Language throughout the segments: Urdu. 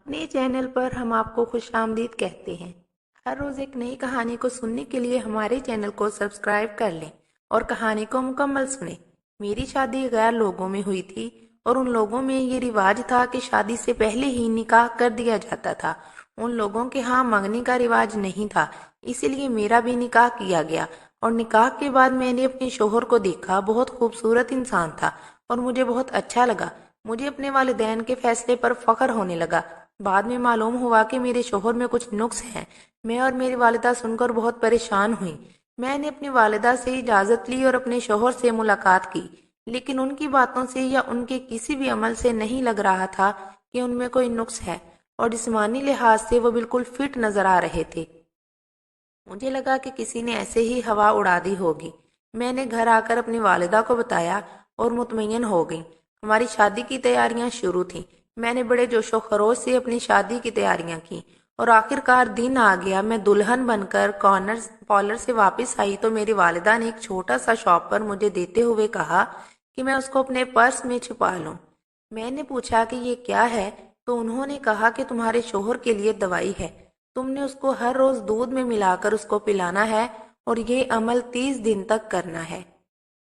اپنے چینل پر ہم آپ کو خوش آمدید کہتے ہیں۔ ہر روز ایک نئی کہانی کو سننے کے لیے ہمارے چینل کو سبسکرائب کر لیں اور کہانی کو مکمل سنیں۔ میری شادی غیر لوگوں میں ہوئی تھی اور ان لوگوں میں یہ رواج تھا کہ شادی سے پہلے ہی نکاح کر دیا جاتا تھا۔ ان لوگوں کے ہاں منگنی کا رواج نہیں تھا، اسی لیے میرا بھی نکاح کیا گیا اور نکاح کے بعد میں نے اپنے شوہر کو دیکھا۔ بہت خوبصورت انسان تھا اور مجھے بہت اچھا لگا۔ مجھے اپنے والدین کے فیصلے پر فخر ہونے لگا۔ بعد میں معلوم ہوا کہ میرے شوہر میں کچھ نقص ہیں۔ میں اور میری والدہ سن کر بہت پریشان ہوئیں۔ میں نے اپنی والدہ سے اجازت لی اور اپنے شوہر سے ملاقات کی، لیکن ان کی باتوں سے یا ان کے کسی بھی عمل سے نہیں لگ رہا تھا کہ ان میں کوئی نقص ہے، اور جسمانی لحاظ سے وہ بالکل فٹ نظر آ رہے تھے۔ مجھے لگا کہ کسی نے ایسے ہی ہوا اڑا دی ہوگی۔ میں نے گھر آ کر اپنی والدہ کو بتایا اور مطمئن ہو گئی۔ ہماری شادی کی تیاریاں شروع تھیں۔ میں نے بڑے جوش و خروش سے اپنی شادی کی تیاریاں کی اور آخر کار دن آ گیا۔ میں دلہن بن کر پارلر سے واپس آئی تو میری والدہ نے ایک چھوٹا سا شاپر مجھے دیتے ہوئے کہا کہ میں اس کو اپنے پرس میں چھپا لوں۔ میں نے پوچھا کہ یہ کیا ہے تو انہوں نے کہا کہ تمہارے شوہر کے لیے دوائی ہے، تم نے اس کو ہر روز دودھ میں ملا کر اس کو پلانا ہے اور یہ عمل 30 دن تک کرنا ہے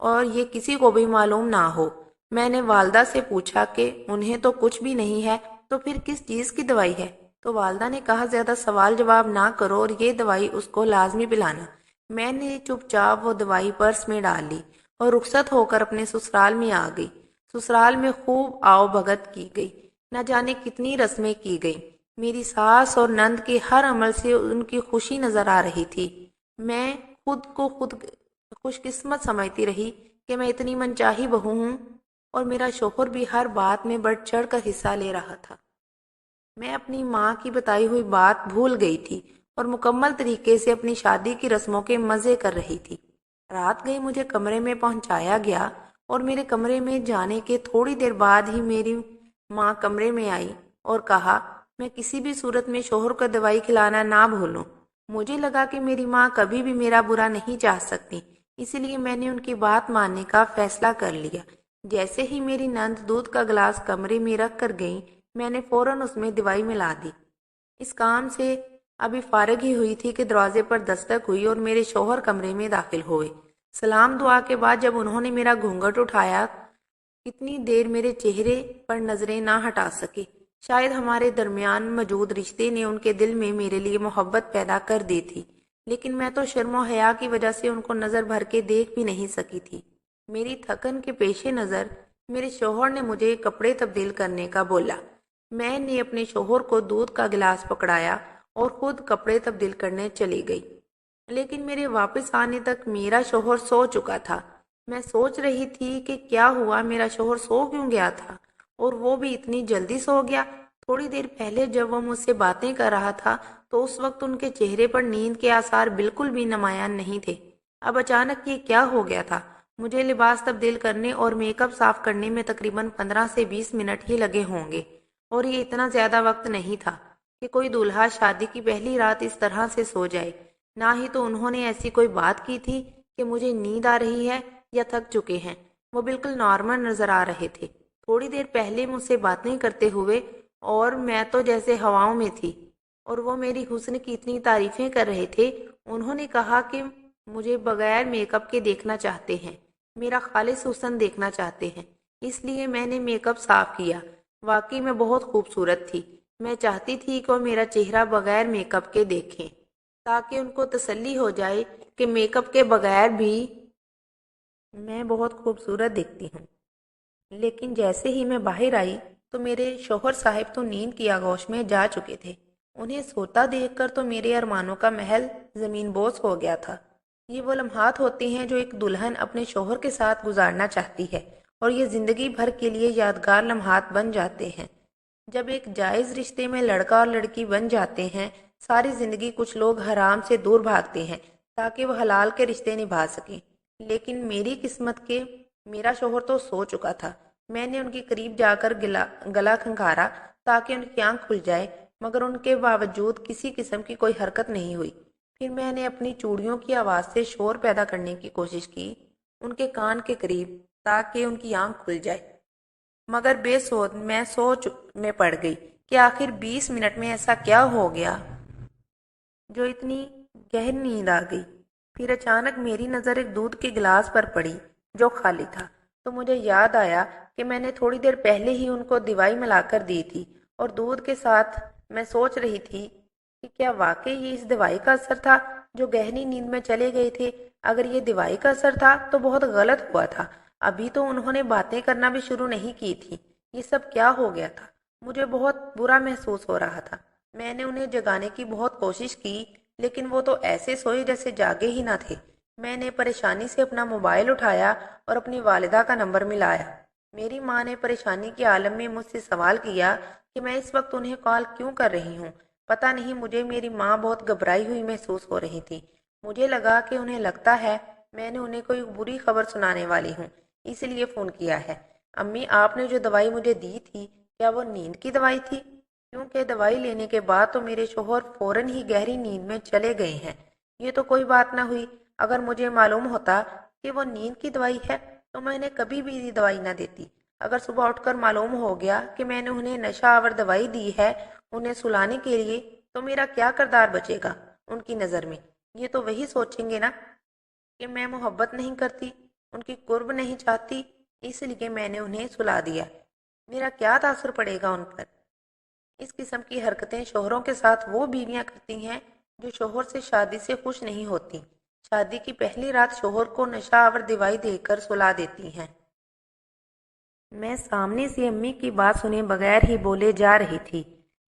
اور یہ کسی کو بھی معلوم نہ ہو۔ میں نے والدہ سے پوچھا کہ انہیں تو کچھ بھی نہیں ہے تو پھر کس چیز کی دوائی ہے؟ تو والدہ نے کہا زیادہ سوال جواب نہ کرو اور یہ دوائی اس کو لازمی پلانا۔ میں نے چپ چاپ وہ دوائی پرس میں ڈال لی اور رخصت ہو کر اپنے سسرال میں آ گئی۔ سسرال میں خوب آؤ بھگت کی گئی، نہ جانے کتنی رسمیں کی گئی۔ میری ساس اور نند کے ہر عمل سے ان کی خوشی نظر آ رہی تھی۔ میں خود کو خوش قسمت سمجھتی رہی کہ میں اتنی منچاہی بہو ہوں اور میرا شوہر بھی ہر بات میں بڑھ چڑھ کر حصہ لے رہا تھا۔ میں اپنی ماں کی بتائی ہوئی بات بھول گئی تھی اور مکمل طریقے سے اپنی شادی کی رسموں کے مزے کر رہی تھی۔ رات گئی مجھے کمرے میں پہنچایا گیا اور میرے کمرے میں جانے کے تھوڑی دیر بعد ہی میری ماں کمرے میں آئی اور کہا میں کسی بھی صورت میں شوہر کو دوائی کھلانا نہ بھولوں۔ مجھے لگا کہ میری ماں کبھی بھی میرا برا نہیں چاہ سکتی، اسی لیے میں نے ان کی بات ماننے کا فیصلہ کر لیا۔ جیسے ہی میری نند دودھ کا گلاس کمرے میں رکھ کر گئی، میں نے فوراً اس میں دوائی ملا دی۔ اس کام سے ابھی فارغ ہی ہوئی تھی کہ دروازے پر دستک ہوئی اور میرے شوہر کمرے میں داخل ہوئے۔ سلام دعا کے بعد جب انہوں نے میرا گھونگھٹ اٹھایا، کتنی دیر میرے چہرے پر نظریں نہ ہٹا سکے۔ شاید ہمارے درمیان موجود رشتے نے ان کے دل میں میرے لیے محبت پیدا کر دی تھی، لیکن میں تو شرم و حیا کی وجہ سے ان کو نظر بھر کے دیکھ بھی نہیں سکی تھی۔ میری تھکن کے پیش نظر میرے شوہر نے مجھے کپڑے تبدیل کرنے کا بولا۔ میں نے اپنے شوہر کو دودھ کا گلاس پکڑایا اور خود کپڑے تبدیل کرنے چلی گئی، لیکن میرے واپس آنے تک میرا شوہر سو چکا تھا۔ میں سوچ رہی تھی کہ کیا ہوا، میرا شوہر سو کیوں گیا تھا اور وہ بھی اتنی جلدی سو گیا؟ تھوڑی دیر پہلے جب وہ مجھ سے باتیں کر رہا تھا تو اس وقت ان کے چہرے پر نیند کے آثار بالکل بھی نمایاں نہیں تھے۔ اب اچانک یہ کیا ہو گیا تھا؟ مجھے لباس تبدیل کرنے اور میک اپ صاف کرنے میں تقریباً 15 سے 20 منٹ ہی لگے ہوں گے، اور یہ اتنا زیادہ وقت نہیں تھا کہ کوئی دولہا شادی کی پہلی رات اس طرح سے سو جائے۔ نہ ہی تو انہوں نے ایسی کوئی بات کی تھی کہ مجھے نیند آ رہی ہے یا تھک چکے ہیں۔ وہ بالکل نارمل نظر آ رہے تھے، تھوڑی دیر پہلے مجھ سے باتیں کرتے ہوئے، اور میں تو جیسے ہواؤں میں تھی، اور وہ میری حسن کی اتنی تعریفیں کر رہے تھے۔ انہوں نے کہا کہ مجھے بغیر میک اپ کے دیکھنا چاہتے ہیں، میرا خالص حسن دیکھنا چاہتے ہیں، اس لیے میں نے میک اپ صاف کیا۔ واقعی میں بہت خوبصورت تھی۔ میں چاہتی تھی کہ وہ میرا چہرہ بغیر میک اپ کے دیکھیں تاکہ ان کو تسلی ہو جائے کہ میک اپ کے بغیر بھی میں بہت خوبصورت دکھتی ہوں۔ لیکن جیسے ہی میں باہر آئی تو میرے شوہر صاحب تو نیند کی آغوش میں جا چکے تھے۔ انہیں سوتا دیکھ کر تو میرے ارمانوں کا محل زمین بوس ہو گیا تھا۔ یہ وہ لمحات ہوتے ہیں جو ایک دلہن اپنے شوہر کے ساتھ گزارنا چاہتی ہے، اور یہ زندگی بھر کے لیے یادگار لمحات بن جاتے ہیں۔ جب ایک جائز رشتے میں لڑکا اور لڑکی بن جاتے ہیں، ساری زندگی کچھ لوگ حرام سے دور بھاگتے ہیں تاکہ وہ حلال کے رشتے نبھا سکیں، لیکن میری قسمت کے میرا شوہر تو سو چکا تھا۔ میں نے ان کے قریب جا کر گلا کھنکارا تاکہ ان کی آنکھ کھل جائے، مگر ان کے باوجود کسی قسم کی کوئی حرکت نہیں ہوئی۔ پھر میں نے اپنی چوڑیوں کی آواز سے شور پیدا کرنے کی کوشش کی ان کے کان کے قریب تاکہ ان کی آنکھ کھل جائے، مگر بے سود میں سوچ میں پڑ گئی کہ آخر 20 منٹ میں ایسا کیا ہو گیا جو اتنی گہری نیند آ گئی۔ پھر اچانک میری نظر ایک دودھ کے گلاس پر پڑی جو خالی تھا، تو مجھے یاد آیا کہ میں نے تھوڑی دیر پہلے ہی ان کو دوائی ملا کر دی تھی، اور دودھ کے ساتھ میں سوچ رہی تھی کہ کیا واقعی یہ اس دوائی کا اثر تھا جو گہری نیند میں چلے گئے تھے۔ اگر یہ دوائی کا اثر تھا تو بہت غلط ہوا تھا، ابھی تو انہوں نے باتیں کرنا بھی شروع نہیں کی تھی۔ یہ سب کیا ہو گیا تھا؟ مجھے بہت برا محسوس ہو رہا تھا۔ میں نے انہیں جگانے کی بہت کوشش کی، لیکن وہ تو ایسے سوئے جیسے جاگے ہی نہ تھے۔ میں نے پریشانی سے اپنا موبائل اٹھایا اور اپنی والدہ کا نمبر ملایا۔ میری ماں نے پریشانی کے عالم میں مجھ سے سوال کیا کہ میں اس وقت انہیں کال کیوں کر رہی ہوں۔ پتہ نہیں، مجھے میری ماں بہت گھبرائی ہوئی محسوس ہو رہی تھی۔ مجھے لگا کہ انہیں لگتا ہے میں نے انہیں کوئی بری خبر سنانے والی ہوں، اس لیے فون کیا ہے۔ امی، آپ نے جو دوائی مجھے دی تھی، کیا وہ نیند کی دوائی تھی؟ کیونکہ دوائی لینے کے بعد تو میرے شوہر فوراً ہی گہری نیند میں چلے گئے ہیں۔ یہ تو کوئی بات نہ ہوئی۔ اگر مجھے معلوم ہوتا کہ وہ نیند کی دوائی ہے تو میں نے کبھی بھی یہ دوائی نہ دیتی۔ اگر صبح اٹھ کر معلوم ہو گیا کہ میں نے انہیں نشہ آور دوائی دی ہے انہیں سلانے کے لیے، تو میرا کیا کردار بچے گا ان کی نظر میں؟ یہ تو وہی سوچیں گے نا کہ میں محبت نہیں کرتی، ان کی قرب نہیں چاہتی، اس لیے میں نے انہیں سلا دیا۔ میرا کیا تاثر پڑے گا ان پر؟ اس قسم کی حرکتیں شوہروں کے ساتھ وہ بیویاں کرتی ہیں جو شوہر سے شادی سے خوش نہیں ہوتی۔ شادی کی پہلی رات شوہر کو نشہ آور دوائی دے کر سلا دیتی ہیں۔ میں سامنے سے امی کی بات سنے بغیر ہی بولے جا رہی تھی۔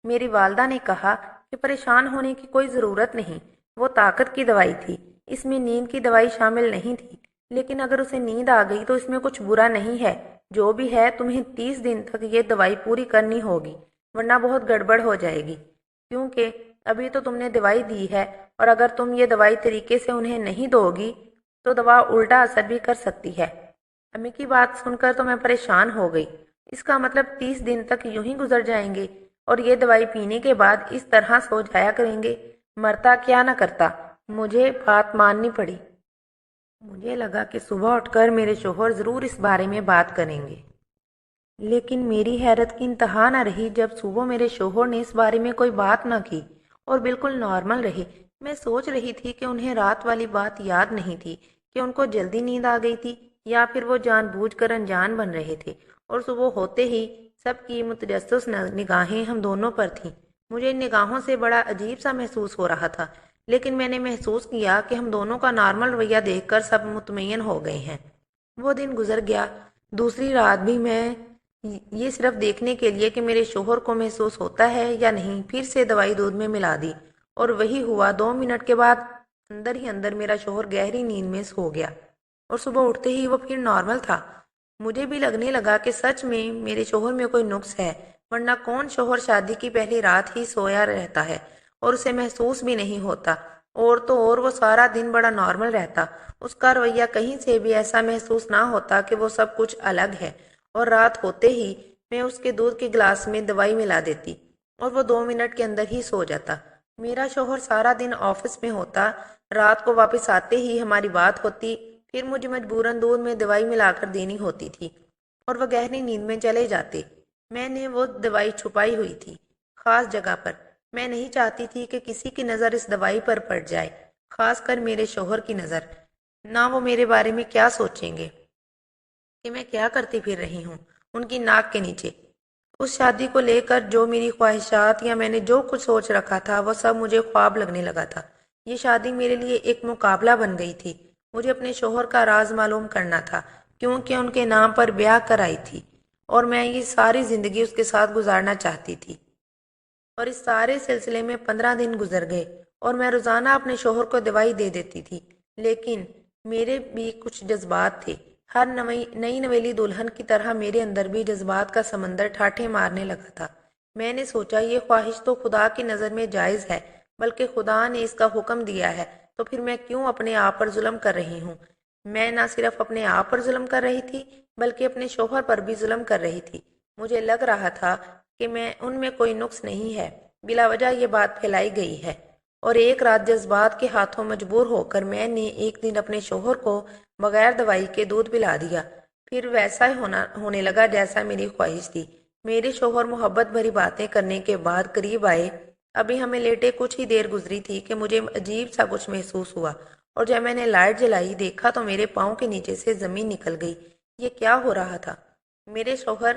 میری والدہ نے کہا کہ پریشان ہونے کی کوئی ضرورت نہیں، وہ طاقت کی دوائی تھی، اس میں نیند کی دوائی شامل نہیں تھی۔ لیکن اگر اسے نیند آ گئی تو اس میں کچھ برا نہیں ہے۔ جو بھی ہے، تمہیں 30 دن تک یہ دوائی پوری کرنی ہوگی، ورنہ بہت گڑبڑ ہو جائے گی، کیونکہ ابھی تو تم نے دوائی دی ہے، اور اگر تم یہ دوائی طریقے سے انہیں نہیں دو گی تو دوا الٹا اثر بھی کر سکتی ہے۔ امی کی بات سن کر تو میں پریشان ہو گئی۔ اس کا مطلب 30 دن تک یوں ہی گزر جائیں گے اور یہ دوائی پینے کے بعد اس طرح سو جایا کریں گے؟ مرتا کیا نہ کرتا، مجھے بات ماننی پڑی۔ مجھے لگا کہ صبح اٹھ کر میرے شوہر ضرور اس بارے میں بات کریں گے، لیکن میری حیرت کی انتہا نہ رہی جب صبح میرے شوہر نے اس بارے میں کوئی بات نہ کی اور بالکل نارمل رہے۔ میں سوچ رہی تھی کہ انہیں رات والی بات یاد نہیں تھی کہ ان کو جلدی نیند آ گئی تھی، یا پھر وہ جان بوجھ کر انجان بن رہے تھے، اور صبح ہوتے ہی سب کی متجسس نگاہیں ہم دونوں پر تھیں۔ مجھے ان نگاہوں سے بڑا عجیب سا محسوس ہو رہا تھا، لیکن میں نے محسوس کیا کہ ہم دونوں کا نارمل رویہ دیکھ کر سب مطمئن ہو گئے ہیں۔ وہ دن گزر گیا۔ دوسری رات بھی میں یہ صرف دیکھنے کے لیے کہ میرے شوہر کو محسوس ہوتا ہے یا نہیں پھر سے دوائی دودھ میں ملا دی، اور وہی ہوا۔ 2 منٹ کے بعد اندر ہی اندر میرا شوہر گہری نیند میں سو گیا، اور صبح اٹھتے ہی وہ پھر نارمل تھا۔ مجھے بھی لگنے لگا کہ سچ میں میرے شوہر میں کوئی نقص ہے، ورنہ کون شوہر شادی کی پہلی رات ہی سویا رہتا ہے اور اسے محسوس بھی نہیں ہوتا، اور تو اور وہ سارا دن بڑا نارمل رہتا، اس کا رویہ کہیں سے بھی ایسا محسوس نہ ہوتا کہ وہ سب کچھ الگ ہے، اور رات ہوتے ہی میں اس کے دودھ کے گلاس میں دوائی ملا دیتی اور وہ 2 منٹ کے اندر ہی سو جاتا۔ میرا شوہر سارا دن آفس میں ہوتا، رات کو واپس آتے ہی ہماری بات ہوتی، پھر مجھے مجبوراً دودھ میں دوائی ملا کر دینی ہوتی تھی اور وہ گہری نیند میں چلے جاتے۔ میں نے وہ دوائی چھپائی ہوئی تھی خاص جگہ پر۔ میں نہیں چاہتی تھی کہ کسی کی نظر اس دوائی پر پڑ جائے، خاص کر میرے شوہر کی نظر۔ نہ وہ میرے بارے میں کیا سوچیں گے کہ میں کیا کرتی پھر رہی ہوں ان کی ناک کے نیچے۔ اس شادی کو لے کر جو میری خواہشات یا میں نے جو کچھ سوچ رکھا تھا وہ سب مجھے خواب لگنے لگا تھا۔ یہ شادی میرے لیے ایک مقابلہ بن گئی تھی۔ مجھے اپنے شوہر کا راز معلوم کرنا تھا، کیونکہ ان کے نام پر بیاہ کرائی تھی اور میں یہ ساری زندگی اس کے ساتھ گزارنا چاہتی تھی۔ اور اس سارے سلسلے میں 15 دن گزر گئے اور میں روزانہ اپنے شوہر کو دوائی دے دیتی تھی، لیکن میرے بھی کچھ جذبات تھے۔ ہر نئی نویلی دلہن کی طرح میرے اندر بھی جذبات کا سمندر ٹھاٹھے مارنے لگا تھا۔ میں نے سوچا یہ خواہش تو خدا کی نظر میں جائز ہے، بلکہ خدا نے اس کا حکم دیا ہے، تو پھر میں کیوں اپنے آپ پر ظلم کر رہی ہوں؟ میں نہ صرف اپنے آپ پر ظلم کر رہی تھی بلکہ اپنے شوہر پر بھی ظلم کر رہی تھی۔ مجھے لگ رہا تھا کہ ان میں کوئی نقص نہیں ہے، بلا وجہ یہ بات پھیلائی گئی ہے۔ اور ایک رات جذبات کے ہاتھوں مجبور ہو کر میں نے ایک دن اپنے شوہر کو بغیر دوائی کے دودھ پلا دیا۔ پھر ویسا ہی ہونے لگا جیسا میری خواہش تھی۔ میرے شوہر محبت بھری باتیں کرنے کے بعد قریب آئے۔ ابھی ہمیں لیٹے کچھ ہی دیر گزری تھی کہ مجھے عجیب سا کچھ محسوس ہوا، اور جب میں نے لائٹ جلائی دیکھا تو میرے پاؤں کے نیچے سے زمین نکل گئی۔ یہ کیا ہو رہا تھا؟ میرے شوہر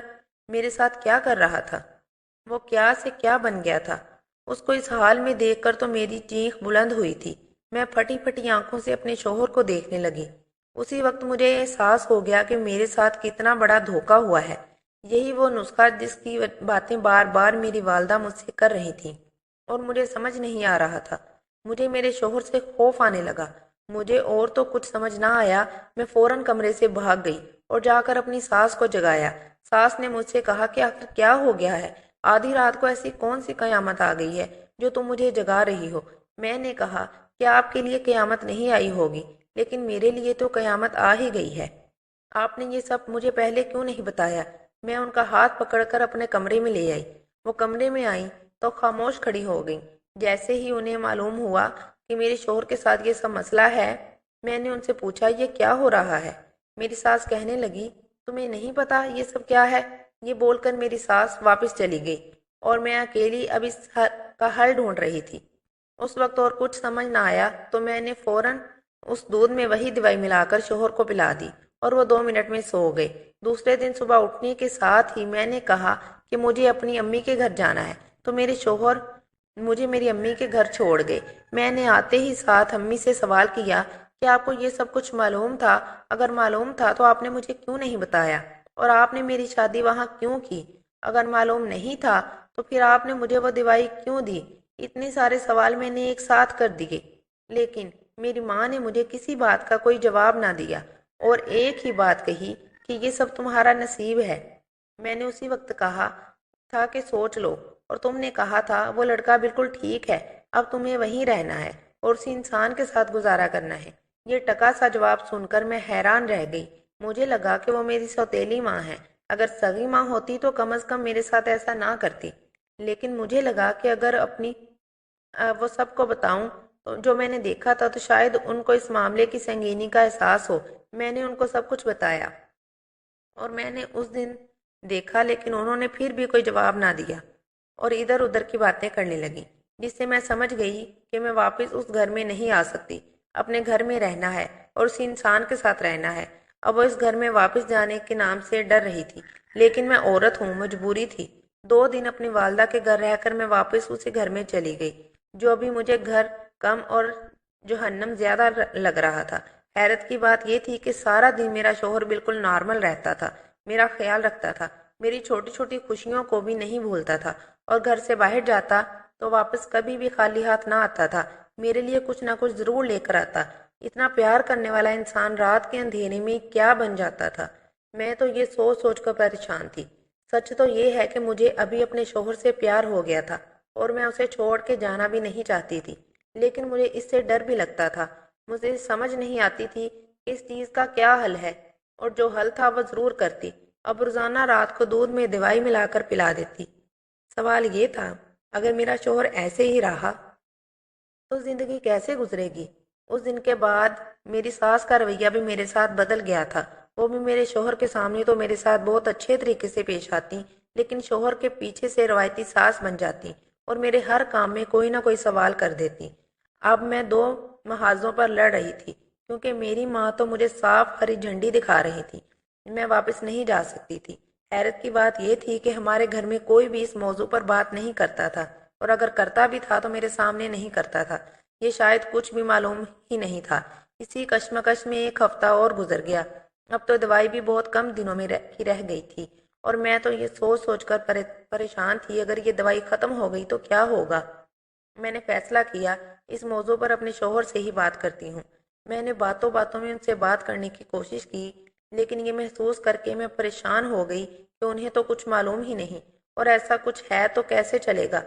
میرے ساتھ کیا کر رہا تھا؟ وہ کیا سے کیا بن گیا تھا؟ اس کو اس حال میں دیکھ کر تو میری چیخ بلند ہوئی تھی۔ میں پھٹی پھٹی آنکھوں سے اپنے شوہر کو دیکھنے لگی۔ اسی وقت مجھے احساس ہو گیا کہ میرے ساتھ کتنا بڑا دھوکا ہوا ہے۔ یہی وہ نسخہ جس کی باتیں بار بار میری والدہ مجھ سے کر رہی تھی، اور مجھے سمجھ نہیں آ رہا تھا۔ مجھے میرے شوہر سے خوف آنے لگا۔ مجھے اور تو کچھ سمجھ نہ آیا۔ میں فوراً کمرے سے بھاگ گئی اور جا کر اپنی ساس کو جگایا۔ ساس نے مجھ سے کہا کہ آخر کیا ہو گیا ہے؟ آدھی رات کو ایسی کون سی قیامت آ گئی ہے جو تم مجھے جگا رہی ہو؟ میں نے کہا کہ آپ کے لیے قیامت نہیں آئی ہوگی، لیکن میرے لیے تو قیامت آ ہی گئی ہے۔ آپ نے یہ سب مجھے پہلے کیوں نہیں بتایا؟ میں ان کا ہاتھ پکڑ کر اپنے کمرے میں لے آئی۔ وہ کمرے میں آئیں تو خاموش کھڑی ہو گئیں۔ جیسے ہی انہیں معلوم ہوا کہ میرے شوہر کے ساتھ یہ سب مسئلہ ہے، میں نے ان سے پوچھا یہ کیا ہو رہا ہے؟ میری ساس کہنے لگی تمہیں نہیں پتا یہ سب کیا ہے؟ یہ بول کر میری ساس واپس چلی گئی اور میں اکیلی اب اس کا حل ڈھونڈ رہی تھی۔ اس وقت اور کچھ سمجھ نہ آیا تو میں نے فوراً اس دودھ میں وہی دوائی ملا کر شوہر کو پلا دی اور وہ 2 منٹ میں سو گئے۔ دوسرے دن صبح اٹھنے کے ساتھ ہی میں نے کہا کہ مجھے اپنی امی کے گھر جانا ہے، تو میرے شوہر مجھے میری امی کے گھر چھوڑ گئے۔ میں نے آتے ہی ساتھ امی سے سوال کیا کہ آپ کو یہ سب کچھ معلوم تھا؟ اگر معلوم تھا تو آپ نے مجھے کیوں نہیں بتایا؟ اور آپ نے میری شادی وہاں کیوں کی؟ اگر معلوم نہیں تھا تو پھر آپ نے مجھے وہ دوائی کیوں دی؟ اتنے سارے سوال میں نے ایک ساتھ کر دیے، لیکن میری ماں نے مجھے کسی بات کا کوئی جواب نہ دیا اور ایک ہی بات کہی کہ یہ سب تمہارا نصیب ہے۔ میں نے اسی وقت کہا تھا کہ سوچ لو، اور تم نے کہا تھا وہ لڑکا بالکل ٹھیک ہے، اب تمہیں وہیں رہنا ہے اور اسی انسان کے ساتھ گزارا کرنا ہے۔ یہ ٹکا سا جواب سن کر میں حیران رہ گئی۔ مجھے لگا کہ وہ میری سوتیلی ماں ہے۔ اگر سگی ماں ہوتی تو کم از کم میرے ساتھ ایسا نہ کرتی، لیکن مجھے لگا کہ اگر اپنی وہ سب کو بتاؤں جو میں نے دیکھا تھا تو شاید ان کو اس معاملے کی سنگینی کا احساس ہو۔ میں نے ان کو سب کچھ بتایا اور میں نے اس دن دیکھا، لیکن انہوں نے پھر بھی کوئی جواب نہ دیا اور ادھر ادھر کی باتیں کرنے لگی، جس سے میں سمجھ گئی کہ میں واپس اس گھر میں نہیں آ سکتی۔ اپنے گھر میں رہنا ہے اور اسی انسان کے ساتھ رہنا ہے۔ اب وہ اس گھر میں واپس جانے کے نام سے ڈر رہی تھی، لیکن میں عورت ہوں، مجبوری تھی۔ 2 دن اپنی والدہ کے گھر رہ کر میں واپس اسی گھر میں چلی گئی، جو ابھی مجھے گھر کم اور جہنم زیادہ لگ رہا تھا۔ حیرت کی بات یہ تھی کہ سارا دن میرا شوہر بالکل نارمل رہتا تھا، میرا خیال رکھتا تھا، میری چھوٹی چھوٹی خوشیوں کو بھی نہیں بھولتا تھا، اور گھر سے باہر جاتا تو واپس کبھی بھی خالی ہاتھ نہ آتا تھا، میرے لیے کچھ نہ کچھ ضرور لے کر آتا۔ اتنا پیار کرنے والا انسان رات کے اندھیرے میں کیا بن جاتا تھا؟ میں تو یہ سوچ سوچ کر پریشان تھی۔ سچ تو یہ ہے کہ مجھے ابھی اپنے شوہر سے پیار ہو گیا تھا اور میں اسے چھوڑ کے جانا بھی نہیں چاہتی تھی، لیکن مجھے اس سے ڈر بھی لگتا تھا۔ مجھے سمجھ نہیں آتی تھی کہ اس چیز کا کیا حل ہے، اور جو حل تھا وہ ضرور کرتی۔ اب روزانہ رات کو دودھ میں دوائی ملا کر پلا دیتی۔ سوال یہ تھا اگر میرا شوہر ایسے ہی رہا تو زندگی کیسے گزرے گی؟ اس دن کے بعد میری ساس کا رویہ بھی میرے ساتھ بدل گیا تھا۔ وہ بھی میرے شوہر کے سامنے تو میرے ساتھ بہت اچھے طریقے سے پیش آتی، لیکن شوہر کے پیچھے سے روایتی ساس بن جاتی اور میرے ہر کام میں کوئی نہ کوئی سوال کر دیتی۔ اب میں 2 محاذوں پر لڑ رہی تھی، کیونکہ میری ماں تو مجھے صاف ہری جھنڈی دکھا رہی تھی۔ میں واپس نہیں جا سکتی تھی۔ حیرت کی بات یہ تھی کہ ہمارے گھر میں کوئی بھی اس موضوع پر بات نہیں کرتا تھا، اور اگر کرتا بھی تھا تو میرے سامنے نہیں کرتا تھا۔ یہ شاید کچھ بھی معلوم ہی نہیں تھا۔ اسی کشمکش میں 1 ہفتہ اور گزر گیا۔ اب تو دوائی بھی بہت کم دنوں میں ہی رہ گئی تھی، اور میں تو یہ سوچ سوچ کر پریشان تھی اگر یہ دوائی ختم ہو گئی تو کیا ہوگا۔ میں نے فیصلہ کیا اس موضوع پر اپنے شوہر سے ہی بات کرتی ہوں۔ میں نے باتوں باتوں میں ان سے بات کرنے کی کوشش کی، لیکن یہ محسوس کر کے میں پریشان ہو گئی کہ انہیں تو کچھ معلوم ہی نہیں، اور ایسا کچھ ہے تو کیسے چلے گا۔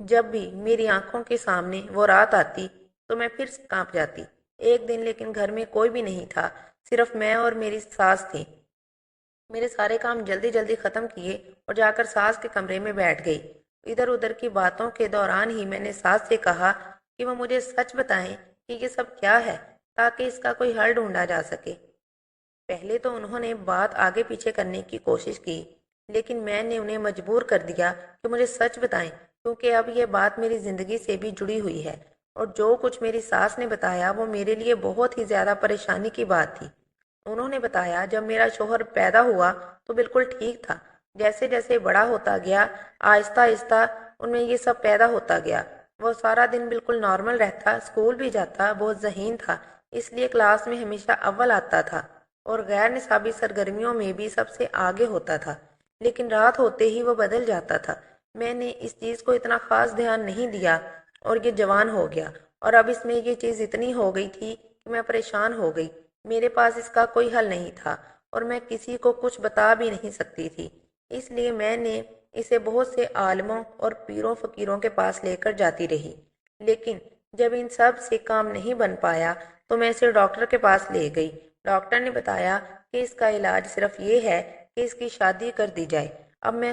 جب بھی میری آنکھوں کے سامنے وہ رات آتی تو میں پھر سے کانپ جاتی۔ ایک دن لیکن گھر میں کوئی بھی نہیں تھا، صرف میں اور میری ساس تھی۔ میرے سارے کام جلدی جلدی ختم کیے اور جا کر ساس کے کمرے میں بیٹھ گئی۔ ادھر ادھر کی باتوں کے دوران ہی میں نے ساس سے کہا کہ وہ مجھے سچ بتائیں کہ یہ سب کیا ہے، تاکہ اس کا کوئی حل ڈھونڈا جا سکے۔ پہلے تو انہوں نے بات آگے پیچھے کرنے کی کوشش کی، لیکن میں نے انہیں مجبور کر دیا کہ مجھے سچ بتائیں، کیونکہ اب یہ بات میری زندگی سے بھی جڑی ہوئی ہے، اور جو کچھ میری ساس نے بتایا وہ میرے لیے بہت ہی زیادہ پریشانی کی بات تھی۔ انہوں نے بتایا جب میرا شوہر پیدا ہوا تو بالکل ٹھیک تھا، جیسے جیسے بڑا ہوتا گیا آہستہ آہستہ ان میں یہ سب پیدا ہوتا گیا۔ وہ سارا دن بالکل نارمل رہتا، اسکول بھی جاتا، بہت ذہین تھا، اس لیے کلاس میں ہمیشہ اول آتا تھا اور غیر نصابی سرگرمیوں میں بھی سب سے آگے ہوتا تھا۔ لیکن رات ہوتے ہی وہ بدل جاتا تھا۔ میں نے اس چیز کو اتنا خاص دھیان نہیں دیا اور یہ جوان ہو گیا، اور اب اس میں یہ چیز اتنی ہو گئی تھی کہ میں پریشان ہو گئی۔ میرے پاس اس کا کوئی حل نہیں تھا اور میں کسی کو کچھ بتا بھی نہیں سکتی تھی، اس لیے میں نے اسے بہت سے عالموں اور پیروں فقیروں کے پاس لے کر جاتی رہی۔ لیکن جب ان سب سے کام نہیں بن پایا تو میں اسے ڈاکٹر کے پاس لے گئی۔ ڈاکٹر نے بتایا کہ اس کا علاج صرف یہ ہے کہ اس کی شادی کر دی جائے۔ اب میں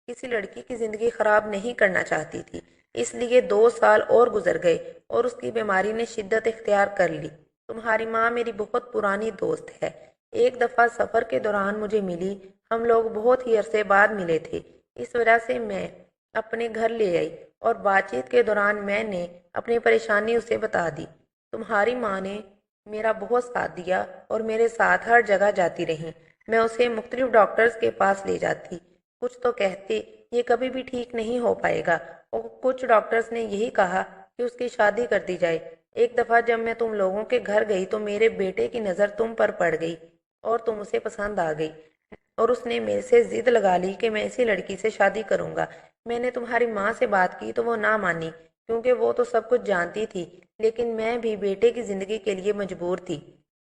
کسی لڑکی کی زندگی خراب نہیں کرنا چاہتی تھی، اس لیے 2 سال اور گزر گئے اور اس کی بیماری نے شدت اختیار کر لی۔ تمہاری ماں میری بہت پرانی دوست ہے، ایک دفعہ سفر کے دوران مجھے ملی، ہم لوگ بہت ہی عرصے بعد ملے تھے، اس وجہ سے میں اپنے گھر لے آئی اور بات چیت کے دوران میں نے اپنی پریشانی اسے بتا دی۔ تمہاری ماں نے میرا بہت ساتھ دیا اور میرے ساتھ ہر جگہ جاتی رہی۔ میں اسے مختلف ڈاکٹرز کے پاس لے جاتی، کچھ تو کہتے یہ کبھی بھی ٹھیک نہیں ہو پائے گا، اور کچھ ڈاکٹرز نے یہی کہا کہ اس کی شادی کر دی جائے۔ ایک دفعہ جب میں تم لوگوں کے گھر گئی تو میرے بیٹے کی نظر تم پر پڑ گئی اور تم اسے پسند آ گئی، اور اس نے میرے سے ضد لگا لی کہ میں اسی لڑکی سے شادی کروں گا۔ میں نے تمہاری ماں سے بات کی تو وہ نہ مانی، کیونکہ وہ تو سب کچھ جانتی تھی، لیکن میں بھی بیٹے کی زندگی کے لیے مجبور تھی۔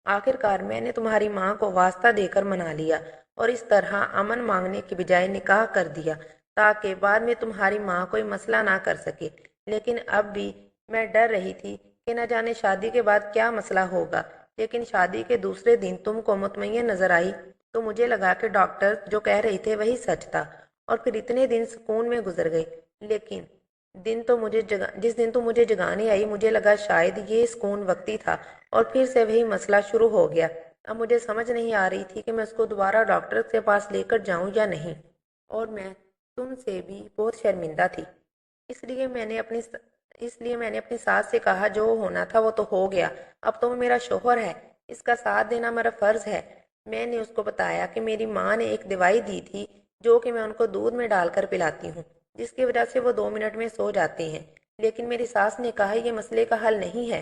آخر کار میں نے تمہاری ماں کو واسطہ دے کر منا لیا اور اس طرح امن مانگنے کی بجائے نکاح کر دیا تاکہ بعد میں تمہاری ماں کوئی مسئلہ نہ کر سکے۔ لیکن اب بھی میں ڈر رہی تھی کہ نہ جانے شادی کے بعد کیا مسئلہ ہوگا۔ لیکن شادی کے دوسرے دن تم کو مطمئن نظر آئی تو مجھے لگا کہ ڈاکٹر جو کہہ رہے تھے وہی سچ تھا، اور پھر اتنے دن سکون میں گزر گئے۔ لیکن جس دن تو مجھے جگانے آئی مجھے لگا شاید یہ سکون وقتی تھا، اور پھر سے وہی مسئلہ شروع ہو گیا۔ اب مجھے سمجھ نہیں آ رہی تھی کہ میں اس کو دوبارہ ڈاکٹر کے پاس لے کر جاؤں یا نہیں، اور میں تم سے بھی بہت شرمندہ تھی۔ اس لیے میں نے اپنی ساس سے کہا جو ہونا تھا وہ تو ہو گیا، اب تو وہ میرا شوہر ہے، اس کا ساتھ دینا میرا فرض ہے۔ میں نے اس کو بتایا کہ میری ماں نے ایک دوائی دی تھی جو کہ میں ان کو دودھ میں ڈال کر پلاتی ہوں، جس کی وجہ سے وہ 2 منٹ میں سو جاتے ہیں۔ لیکن میری ساس نے کہا یہ مسئلے کا حل نہیں ہے،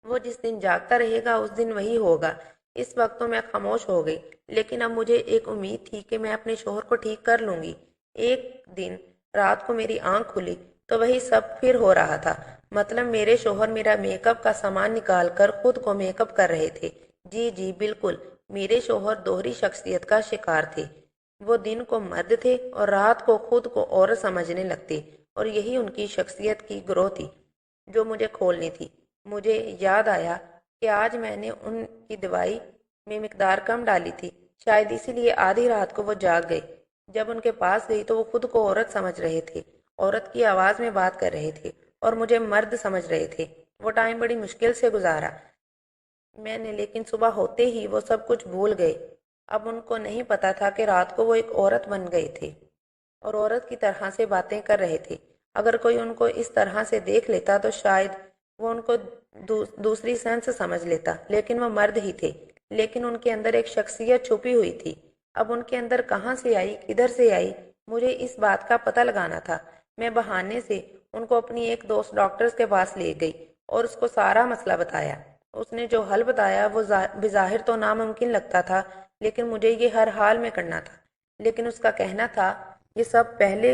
وہ جس دن جاگتا رہے گا اس دن وہی ہوگا۔ اس وقت تو میں خاموش ہو گئی، لیکن اب مجھے ایک امید تھی کہ میں اپنے شوہر کو ٹھیک کر لوں گی۔ ایک دن رات کو میری آنکھ کھلی تو وہی سب پھر ہو رہا تھا، مطلب میرے شوہر میرا میک اپ کا سامان نکال کر خود کو میک اپ کر رہے تھے۔ جی جی بالکل، میرے شوہر دوہری شخصیت کا شکار تھے، وہ دن کو مرد تھے اور رات کو خود کو عورت سمجھنے لگتے، اور یہی ان کی شخصیت کی گروہ تھی جو مجھے کھولنی تھی۔ مجھے یاد آیا کہ آج میں نے ان کی دوائی میں مقدار کم ڈالی تھی، شاید اسی لیے آدھی رات کو وہ جاگ گئے۔ جب ان کے پاس گئی تو وہ خود کو عورت سمجھ رہے تھے، عورت کی آواز میں بات کر رہے تھے اور مجھے مرد سمجھ رہے تھے۔ وہ ٹائم بڑی مشکل سے گزارا میں نے، لیکن صبح ہوتے ہی وہ سب کچھ بھول گئے۔ اب ان کو نہیں پتا تھا کہ رات کو وہ ایک عورت بن گئے تھے اور عورت کی طرح سے باتیں کر رہے تھے۔ اگر کوئی ان کو اس طرح سے دیکھ لیتا تو شاید وہ ان کو دوسری سنس سمجھ لیتا، لیکن وہ مرد ہی تھے، لیکن ان کے اندر ایک شخصیت چھپی ہوئی تھی۔ اب ان کے اندر کہاں سے آئی، کدھر سے آئی، مجھے اس بات کا پتہ لگانا تھا۔ میں بہانے سے ان کو اپنی ایک دوست ڈاکٹر کے پاس لے گئی اور اس کو سارا مسئلہ بتایا۔ اس نے جو حل بتایا وہ بظاہر تو ناممکن لگتا تھا، لیکن مجھے یہ ہر حال میں کرنا تھا۔ لیکن اس کا کہنا تھا یہ سب پہلے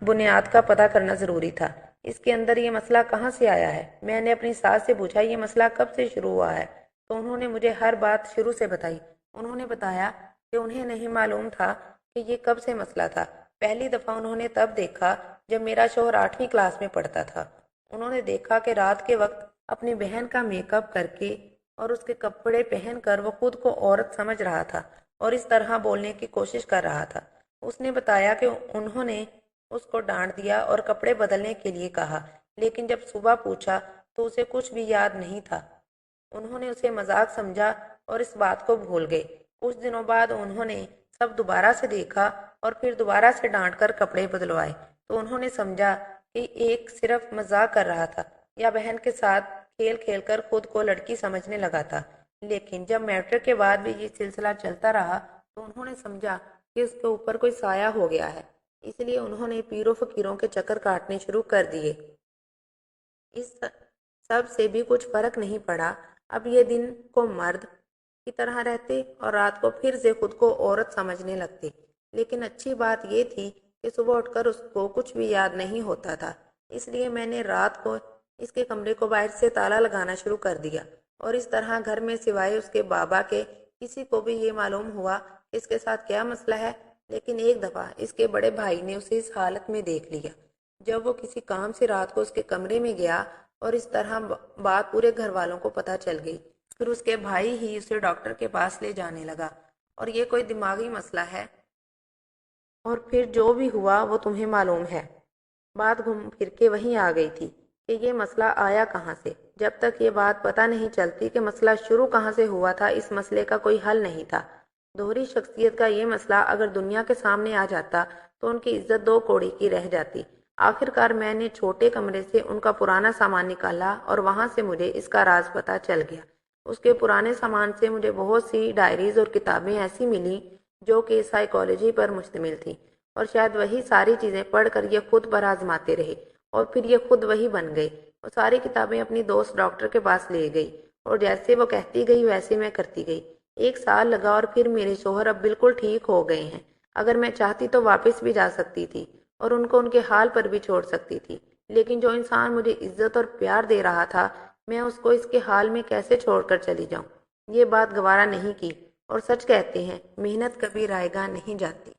بنیاد کا پتہ کرنا ضروری تھا، اس کے اندر یہ مسئلہ کہاں سے آیا ہے۔ میں نے اپنی ساس سے پوچھا یہ مسئلہ کب سے شروع ہوا ہے، تو انہوں نے مجھے ہر بات شروع سے بتائی۔ انہوں نے بتایا کہ انہیں نہیں معلوم تھا کہ یہ کب سے مسئلہ تھا۔ پہلی دفعہ انہوں نے تب دیکھا جب میرا شوہر 8ویں کلاس میں پڑھتا تھا۔ انہوں نے دیکھا کہ رات کے وقت اپنی بہن کا میک اپ کر کے اور اس کے کپڑے پہن کر وہ خود کو عورت سمجھ رہا تھا اور اس طرح بولنے کی کوشش کر رہا تھا۔ اس نے بتایا کہ انہوں نے اس کو ڈانٹ دیا اور کپڑے بدلنے کے لیے کہا، لیکن جب صبح پوچھا تو اسے کچھ بھی یاد نہیں تھا۔ انہوں نے اسے مذاق سمجھا اور اس بات کو بھول گئے۔ کچھ دنوں بعد انہوں نے سب دوبارہ سے دیکھا اور پھر دوبارہ سے ڈانٹ کر کپڑے بدلوائے تو انہوں نے سمجھا کہ ایک صرف مزاق کر رہا تھا یا بہن کے ساتھ کھیل کھیل کر خود کو لڑکی سمجھنے لگا تھا۔ لیکن جب میٹرک کے بعد بھی یہ سلسلہ چلتا رہا تو انہوں نے سمجھا کہ اس کے اوپر کوئی سایہ ہو گیا ہے، اس لیے انہوں نے پیروں فقیروں کے چکر کاٹنے شروع کر دیے۔ اس سب سے بھی کچھ فرق نہیں پڑا۔ اب یہ دن کو مرد کی طرح رہتے اور رات کو پھر سے خود کو عورت سمجھنے لگتے۔ لیکن اچھی بات یہ تھی کہ صبح اٹھ کر اس کو کچھ بھی یاد نہیں ہوتا تھا، اس لیے میں نے رات کو اس کے کمرے کو باہر سے تالا لگانا شروع کر دیا، اور اس طرح گھر میں سوائے اس کے بابا کے کسی کو بھی یہ معلوم ہوا کہ اس کے ساتھ کیا مسئلہ ہے۔ لیکن ایک دفعہ اس کے بڑے بھائی نے اسے اس حالت میں دیکھ لیا جب وہ کسی کام سے رات کو اس کے کمرے میں گیا، اور اس طرح بات پورے گھر والوں کو پتہ چل گئی۔ پھر اس کے بھائی ہی اسے ڈاکٹر کے پاس لے جانے لگا، اور یہ کوئی دماغی مسئلہ ہے، اور پھر جو بھی ہوا وہ تمہیں معلوم ہے۔ بات گھوم پھر کے وہیں آ گئی تھی کہ یہ مسئلہ آیا کہاں سے۔ جب تک یہ بات پتہ نہیں چلتی کہ مسئلہ شروع کہاں سے ہوا تھا، اس مسئلے کا کوئی حل نہیں تھا۔ دوہری شخصیت کا یہ مسئلہ اگر دنیا کے سامنے آ جاتا تو ان کی عزت دو کوڑی کی رہ جاتی۔ آخر کار میں نے چھوٹے کمرے سے ان کا پرانا سامان نکالا، اور وہاں سے مجھے اس کا راز پتہ چل گیا۔ اس کے پرانے سامان سے مجھے بہت سی ڈائریز اور کتابیں ایسی ملیں جو کہ سائیکالوجی پر مشتمل تھیں، اور شاید وہی ساری چیزیں پڑھ کر یہ خود پر آزماتے رہے، اور پھر یہ خود وہی بن گئے۔ وہ ساری کتابیں اپنی دوست ڈاکٹر کے پاس لے گئی، اور جیسے وہ کہتی گئی ویسے میں کرتی گئی۔ 1 سال لگا اور پھر میرے شوہر اب بالکل ٹھیک ہو گئے ہیں۔ اگر میں چاہتی تو واپس بھی جا سکتی تھی اور ان کو ان کے حال پر بھی چھوڑ سکتی تھی، لیکن جو انسان مجھے عزت اور پیار دے رہا تھا، میں اس کو اس کے حال میں کیسے چھوڑ کر چلی جاؤں؟ یہ بات گوارا نہیں کی، اور سچ کہتے ہیں محنت کبھی رائے گاہ نہیں جاتی۔